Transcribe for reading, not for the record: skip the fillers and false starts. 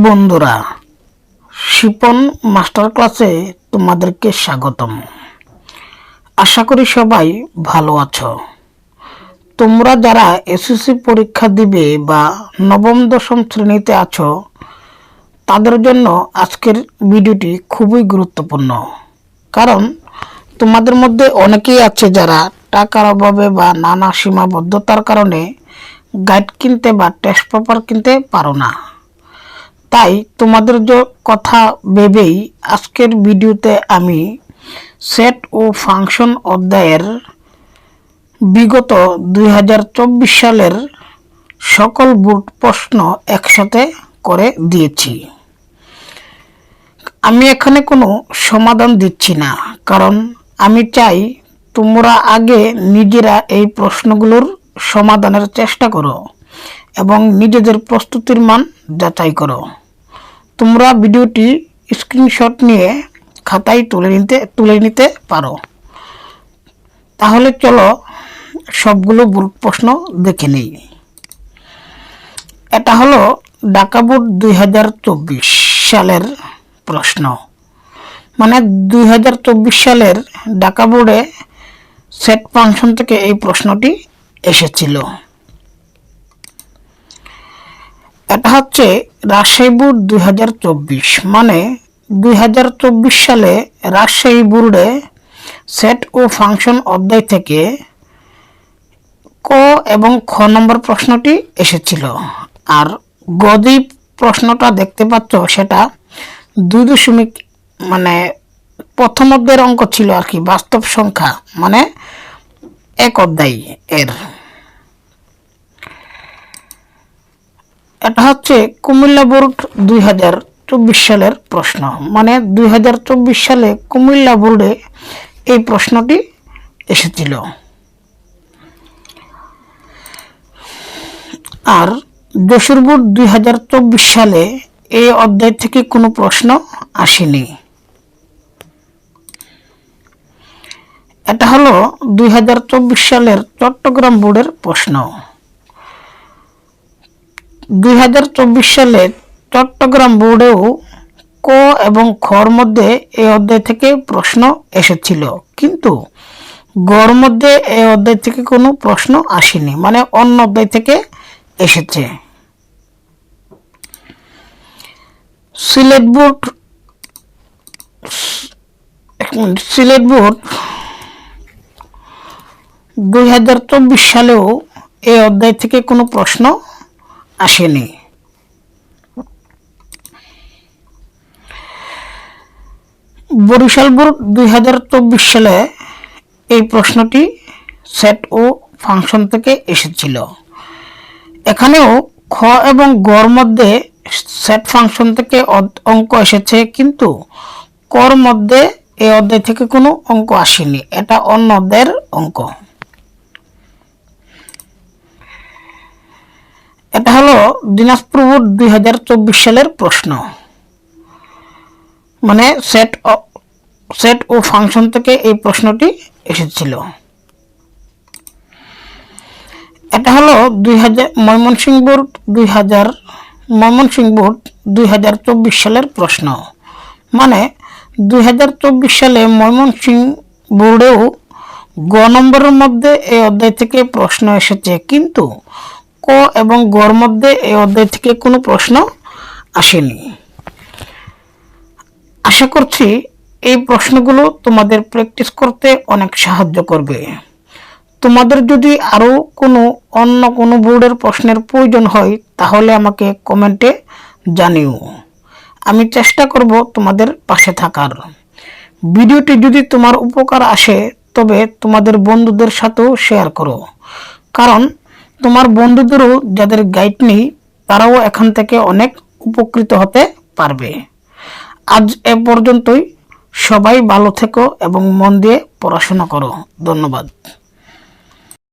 বন্ধুরা, শিপন মাস্টার ক্লাসে তোমাদেরকে স্বাগতম। আশা করি সবাই ভালো আছো। তোমরা যারা এসএসসি পরীক্ষা দিবে বা নবম দশম শ্রেণীতে আছো, তাদের জন্য আজকের ভিডিওটি খুবই গুরুত্বপূর্ণ। কারণ তোমাদের মধ্যে অনেকেই আছে যারা টাকার অভাবে বা নানা সীমাবদ্ধতার কারণে গাইড কিনতে বা টেস্ট পেপার কিনতে পারো না। তাই তোমাদের কথা ভেবেই আজকের ভিডিওতে আমি সেট ও ফাংশন অধ্যায়ের বিগত 2024 সালের সকল বোর্ড প্রশ্ন একসাথে করে দিয়েছি। আমি এখানে কোনো সমাধান দিচ্ছি না, কারণ আমি চাই তোমরা আগে নিজেরা এই প্রশ্নগুলোর সমাধানের চেষ্টা করো এবং নিজেদের প্রস্তুতির মান যাচাই করো। তোমরা ভিডিওটি স্ক্রিনশট নিয়ে খাতায় তুলে নিতে পারো। তাহলে চলো সবগুলো বোর্ড প্রশ্ন দেখে নেই। এটা হলো ঢাকা বোর্ড 2024 সালের প্রশ্ন, মানে 2024 সালের ঢাকা বোর্ডে সেট ফাংশন থেকে এই প্রশ্নটি এসেছিল। এটা হচ্ছে রাজশাহী বোর্ড 2024, মানে 2024 সালে রাজশাহী বোর্ডে সেট ও ফাংশন অধ্যায় থেকে ক এবং খ নম্বর প্রশ্নটি এসেছিল। আর গদি প্রশ্নটা দেখতে পাচ্ছ, সেটা 2 মানে প্রথম অধ্যায়ের অঙ্ক ছিল আর কি, বাস্তব সংখ্যা, মানে 1 অধ্যায় এর। এটা হচ্ছে কুমিল্লা বোর্ড 2024 সালের প্রশ্ন, মানে 2024 সালে কুমিল্লা বোর্ডে এই প্রশ্নটি এসেছিল। আর যশোর বোর্ড 2024 সালে এই অধ্যায় থেকে কোনো প্রশ্ন আসেনি। এটা হলো 2024 সালের চট্টগ্রাম বোর্ডের প্রশ্ন। 2024 সালে চট্টগ্রাম বোর্ডেও ক এবং খর মধ্যে এই অধ্যায় থেকে প্রশ্ন এসেছিল, কিন্তু গর মধ্যে এই অধ্যায় থেকে কোনো প্রশ্ন আসেনি, মানে অন্য অধ্যায় থেকে এসেছে। সিলেট বোর্ড 2024 সালেও এই অধ্যায় থেকে কোনো প্রশ্ন আসেনি। বরিশাল বোর্ড 2024 সালে এই প্রশ্নটি সেট ও ফাংশন থেকে এসেছিল। এখানেও খ এবং গর মধ্যে সেট ফাংশন থেকে অঙ্ক এসেছে, কিন্তু কর মধ্যে এই অধ্যায় থেকে কোনো অঙ্ক আসেনি, এটা অন্য অধ্যায়ের অঙ্ক। এটা হলো দিনাজপুর বোর্ড 2024 সালের প্রশ্ন, মানে সেট ও ফাংশন থেকে এই প্রশ্নটি এসেছিল। এটা হলো ময়মনসিংহ বোর্ড 2024 সালের প্রশ্ন, মানে 2024 সালে ময়মনসিংহ বোর্ডেও গ নম্বরের মধ্যে এই অধ্যায় থেকে প্রশ্ন এসেছে, কিন্তু ক এবং গর মধ্যে এই অধ্যায় থেকে কোনো প্রশ্ন আসেনি। আশা করছি এই প্রশ্নগুলো তোমাদের প্র্যাকটিস করতে অনেক সাহায্য করবে। তোমাদের যদি আরও অন্য কোনো বোর্ডের প্রশ্নের প্রয়োজন হয়, তাহলে আমাকে কমেন্টে জানিও। আমি চেষ্টা করব তোমাদের পাশে থাকার। ভিডিওটি যদি তোমার উপকার আসে, তবে তোমাদের বন্ধুদের সাথেও শেয়ার করো, কারণ তোমার বন্ধুদেরও যাদের গাইড নেই, তারাও এখান থেকে অনেক উপকৃত হতে পারবে। আজ এ পর্যন্তই। সবাই ভালো থেকো এবং মন দিয়ে পড়াশোনা করো। ধন্যবাদ।